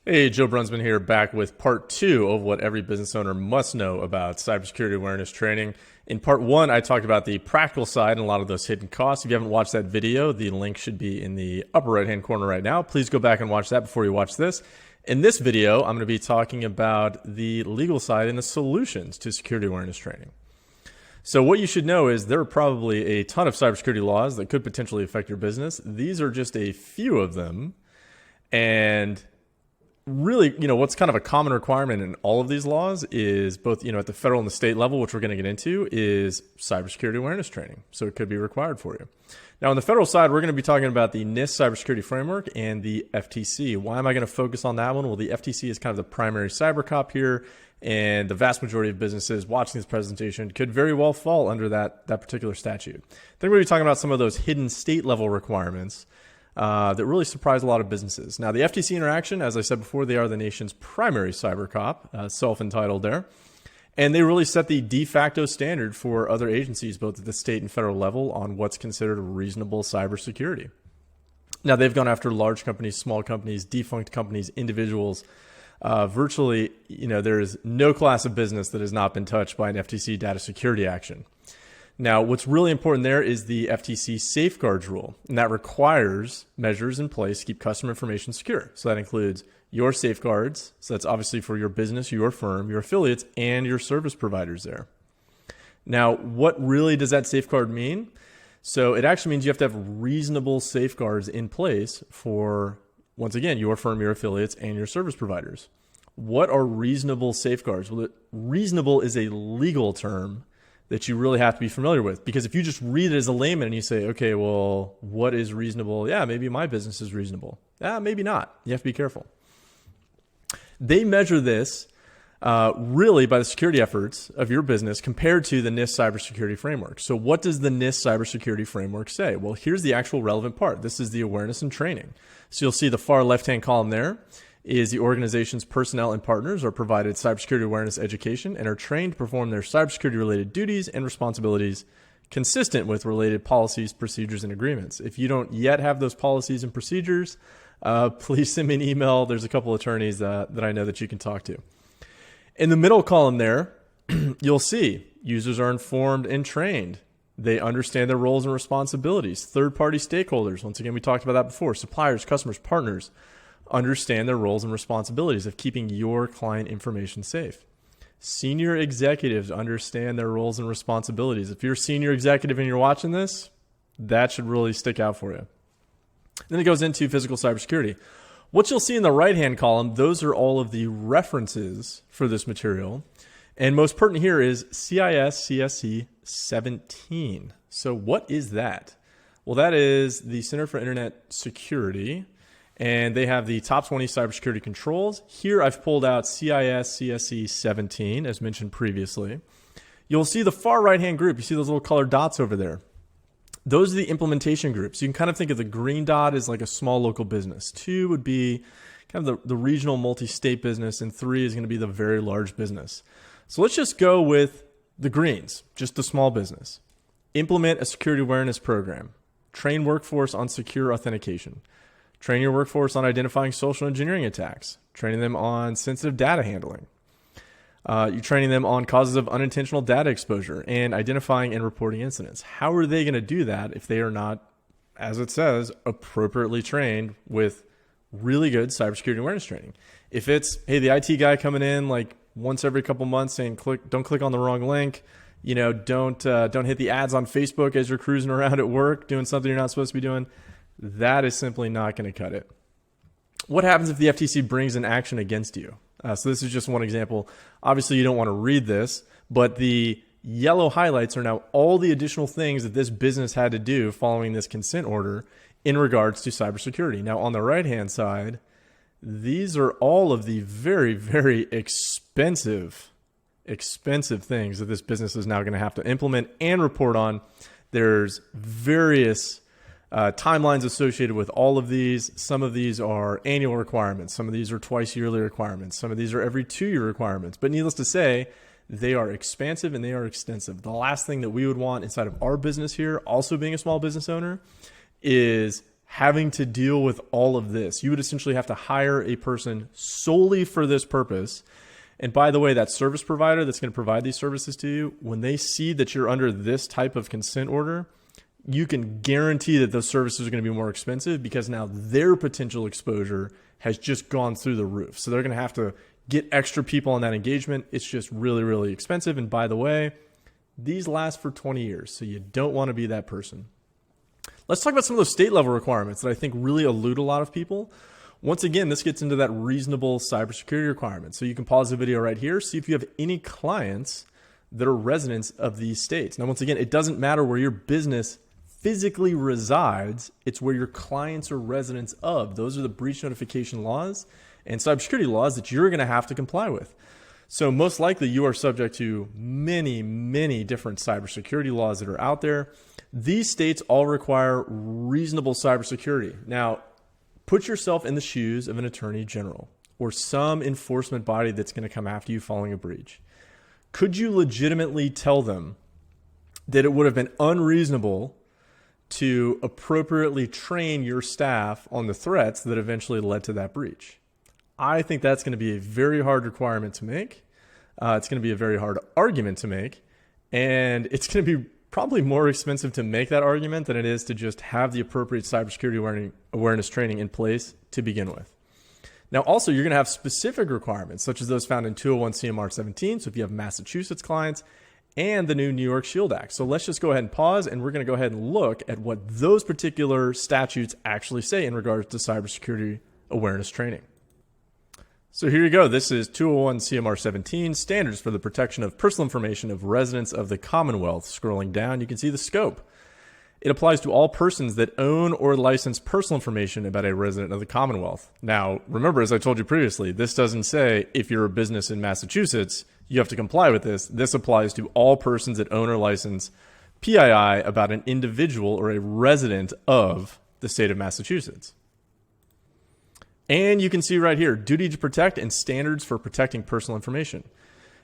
Hey, Joe Brunsman here, back with part two of what every business owner must know about cybersecurity awareness training. In part one, I talked about the practical side and a lot of those hidden costs. If you haven't watched that video, the link should be in the upper right-hand corner right now. Please go back and watch that before you watch this. In this video, I'm going to be talking about the legal side and the solutions to security awareness training. So what you should know is there are probably a ton of cybersecurity laws that could potentially affect your business. These are just a few of them. And really, what's kind of a common requirement in all of these laws is both, at the federal and the state level, which we're going to get into, is cybersecurity awareness training. So it could be required for you. Now, on the federal side, we're going to be talking about the NIST cybersecurity framework and the FTC. Why am I going to focus on that one? Well, the FTC is kind of the primary cyber cop here, and the vast majority of businesses watching this presentation could very well fall under that particular statute. Then we're going to be talking about some of those hidden state level requirements that really surprise a lot of businesses. Now, the FTC interaction, as I said before, they are the nation's primary cyber cop, self-entitled there. And they really set the de facto standard for other agencies, both at the state and federal level, on what's considered reasonable cybersecurity. Now, they've gone after large companies, small companies, defunct companies, individuals. Virtually, there is no class of business that has not been touched by an FTC data security action. Now, what's really important there is the FTC safeguards rule, and that requires measures in place to keep customer information secure. So that includes your safeguards. So that's obviously for your business, your firm, your affiliates, and your service providers there. Now, what really does that safeguard mean? So it actually means you have to have reasonable safeguards in place for, once again, your firm, your affiliates, and your service providers. What are reasonable safeguards? Well, reasonable is a legal term that you really have to be familiar with. Because if you just read it as a layman and you say, okay, well, what is reasonable? Yeah, maybe my business is reasonable. Yeah, maybe not. You have to be careful. They measure this really by the security efforts of your business compared to the NIST cybersecurity framework. So what does the NIST cybersecurity framework say? Well, here's the actual relevant part. This is the awareness and training. So you'll see the far left-hand column there is the organization's personnel and partners are provided cybersecurity awareness education and are trained to perform their cybersecurity related duties and responsibilities consistent with related policies, procedures, and agreements. If you don't yet have those policies and procedures, please send me an email. There's a couple of attorneys that I know that you can talk to. In the middle column there, you'll see users are informed and trained. They understand their roles and responsibilities. Third-party stakeholders, once again, we talked about that before, suppliers, customers, partners, understand their roles and responsibilities of keeping your client information safe. Senior executives understand their roles and responsibilities. If you're a senior executive and you're watching this, that should really stick out for you. Then it goes into physical cybersecurity. What you'll see in the right-hand column, those are all of the references for this material. And most pertinent here is CIS CSC 17. So what is that? Well, that is the Center for Internet Security, and they have the top 20 cybersecurity controls. Here I've pulled out CIS CSC 17, as mentioned previously. You'll see the far right-hand group. You see those little colored dots over there. Those are the implementation groups. You can kind of think of the green dot as like a small local business. 2 would be kind of the regional multi-state business, and 3 is going to be the very large business. So let's just go with the greens, just the small business. Implement a security awareness program. Train workforce on secure authentication. Train your workforce on identifying social engineering attacks. Training them on sensitive data handling. You're training them on causes of unintentional data exposure and identifying and reporting incidents. How are they going to do that if they are not, as it says, appropriately trained with really good cybersecurity awareness training? If it's, hey, the IT guy coming in like once every couple months saying, don't click on the wrong link, don't hit the ads on Facebook as you're cruising around at work doing something you're not supposed to be doing, that is simply not going to cut it. What happens if the FTC brings an action against you? So this is just one example. Obviously, you don't want to read this, but the yellow highlights are now all the additional things that this business had to do following this consent order in regards to cybersecurity. Now, on the right-hand side, these are all of the very, very expensive things that this business is now going to have to implement and report on. There's various timelines associated with all of these. Some of these are annual requirements. Some of these are twice yearly requirements. Some of these are every 2-year requirements. But needless to say, they are expansive and they are extensive. The last thing that we would want inside of our business here, also being a small business owner, is having to deal with all of this. You would essentially have to hire a person solely for this purpose. And by the way, that service provider that's going to provide these services to you, when they see that you're under this type of consent order, you can guarantee that those services are going to be more expensive because now their potential exposure has just gone through the roof. So they're going to have to get extra people on that engagement. It's just really, really expensive. And by the way, these last for 20 years. So you don't want to be that person. Let's talk about some of those state level requirements that I think really elude a lot of people. Once again, this gets into that reasonable cybersecurity requirement. So you can pause the video right here, see if you have any clients that are residents of these states. Now, once again, it doesn't matter where your business physically resides, it's where your clients are residents of. Those are the breach notification laws and cybersecurity laws that you're going to have to comply with. So most likely you are subject to many, many different cybersecurity laws that are out there. These states all require reasonable cybersecurity. Now, put yourself in the shoes of an attorney general or some enforcement body that's going to come after you following a breach. Could you legitimately tell them that it would have been unreasonable to appropriately train your staff on the threats that eventually led to that breach? I think that's going to be a very hard requirement to make. It's going to be a very hard argument to make. And it's going to be probably more expensive to make that argument than it is to just have the appropriate cybersecurity awareness training in place to begin with. Now, also, you're going to have specific requirements, such as those found in 201 CMR 17. So if you have Massachusetts clients, and the new New York Shield Act. So let's just go ahead and pause, and we're going to go ahead and look at what those particular statutes actually say in regards to cybersecurity awareness training. So here you go. This is 201 CMR 17, Standards for the Protection of Personal Information of Residents of the Commonwealth. Scrolling down, you can see the scope. It applies to all persons that own or license personal information about a resident of the Commonwealth. Now, remember, as I told you previously, this doesn't say if you're a business in Massachusetts, you have to comply with this. This applies to all persons that own or license PII about an individual or a resident of the state of Massachusetts. And you can see right here, duty to protect and standards for protecting personal information.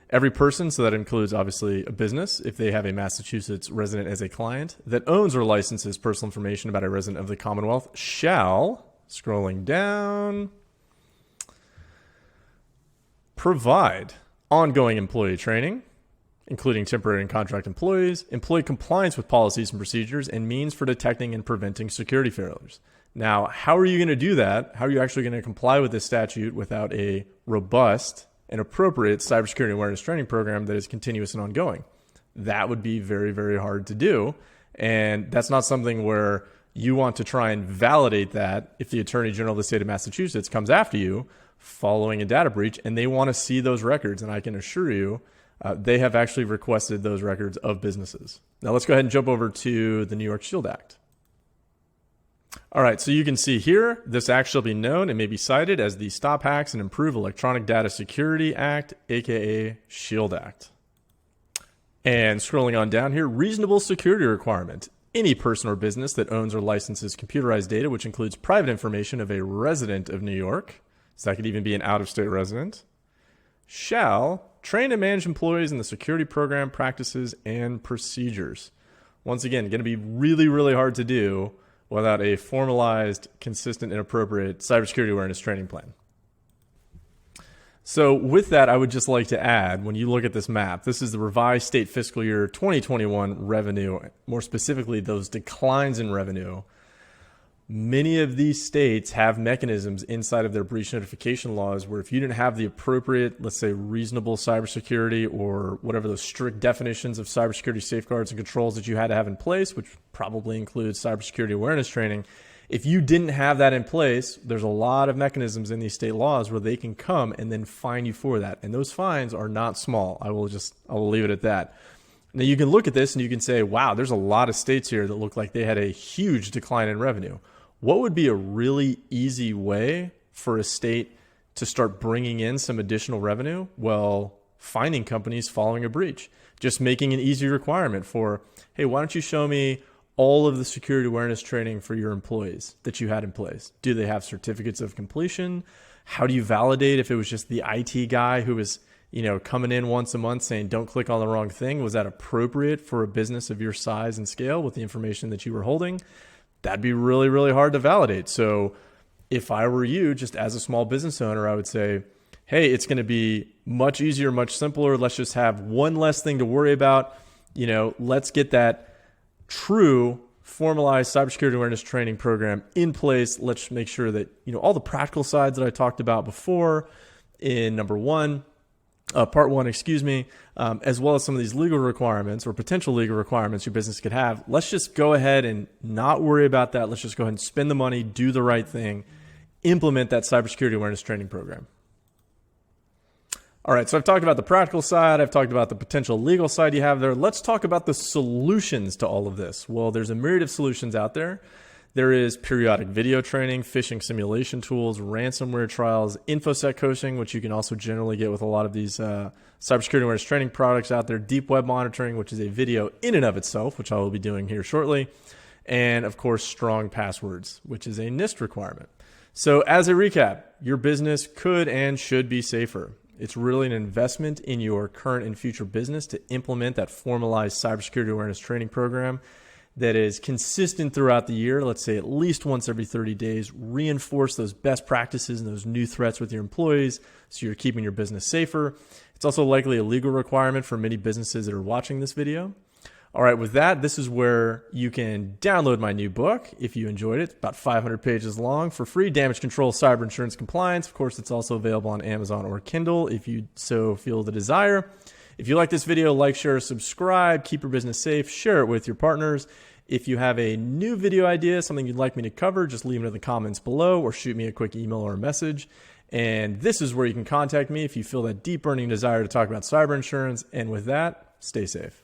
Every person, so that includes obviously a business, if they have a Massachusetts resident as a client, that owns or licenses personal information about a resident of the Commonwealth shall, scrolling down, provide ongoing employee training, including temporary and contract employees, employee compliance with policies and procedures, and means for detecting and preventing security failures. Now, how are you going to do that? How are you actually going to comply with this statute without a robust and appropriate cybersecurity awareness training program that is continuous and ongoing? That would be very, very hard to do. And that's not something where you want to try and validate that if the Attorney General of the state of Massachusetts comes after you following a data breach and they want to see those records. And I can assure you, they have actually requested those records of businesses. Now let's go ahead and jump over to the New York Shield Act. All right, so you can see here, this act shall be known and may be cited as the Stop Hacks and Improve Electronic Data Security Act, aka SHIELD Act. And scrolling on down here, reasonable security requirement. Any person or business that owns or licenses computerized data, which includes private information of a resident of New York, so that could even be an out-of-state resident, shall train and manage employees in the security program, practices, and procedures. Once again, going to be really, really hard to do without a formalized, consistent, and appropriate cybersecurity awareness training plan. So with that, I would just like to add, when you look at this map, this is the revised state fiscal year 2021 revenue, more specifically those declines in revenue. Many of these states have mechanisms inside of their breach notification laws where if you didn't have the appropriate, let's say, reasonable cybersecurity or whatever those strict definitions of cybersecurity safeguards and controls that you had to have in place, which probably includes cybersecurity awareness training, if you didn't have that in place, there's a lot of mechanisms in these state laws where they can come and then fine you for that. And those fines are not small. I will leave it at that. Now you can look at this and you can say, wow, there's a lot of states here that look like they had a huge decline in revenue. What would be a really easy way for a state to start bringing in some additional revenue? Well, finding companies following a breach, just making an easy requirement for, hey, why don't you show me all of the security awareness training for your employees that you had in place? Do they have certificates of completion? How do you validate if it was just the IT guy who was, coming in once a month saying, don't click on the wrong thing? Was that appropriate for a business of your size and scale with the information that you were holding? that'd be really, really hard to validate. So if I were you, just as a small business owner, I would say, hey, it's going to be much easier, much simpler. Let's just have one less thing to worry about. Let's get that true formalized cybersecurity awareness training program in place. Let's make sure that, all the practical sides that I talked about before in part one, as well as some of these legal requirements or potential legal requirements your business could have. Let's just go ahead and not worry about that. Let's just go ahead and spend the money, do the right thing, implement that cybersecurity awareness training program. All right, so I've talked about the practical side. I've talked about the potential legal side you have there. Let's talk about the solutions to all of this. Well, there's a myriad of solutions out there. There is periodic video training, phishing simulation tools, ransomware trials, InfoSec coaching, which you can also generally get with a lot of these cybersecurity awareness training products out there, deep web monitoring, which is a video in and of itself, which I will be doing here shortly, and of course, strong passwords, which is a NIST requirement. So as a recap, your business could and should be safer. It's really an investment in your current and future business to implement that formalized cybersecurity awareness training program that is consistent throughout the year. Let's say at least once every 30 days, reinforce those best practices and those new threats with your employees so you're keeping your business safer. It's also likely a legal requirement for many businesses that are watching this video. All right, with that, this is where you can download my new book if you enjoyed it. It's about 500 pages long for free. Damage Control, Cyber Insurance Compliance. Of course, it's also available on Amazon or Kindle if you so feel the desire. If you like this video, like, share, subscribe, keep your business safe, share it with your partners. If you have a new video idea, something you'd like me to cover, just leave it in the comments below or shoot me a quick email or a message. And this is where you can contact me if you feel that deep burning desire to talk about cyber insurance. And with that, stay safe.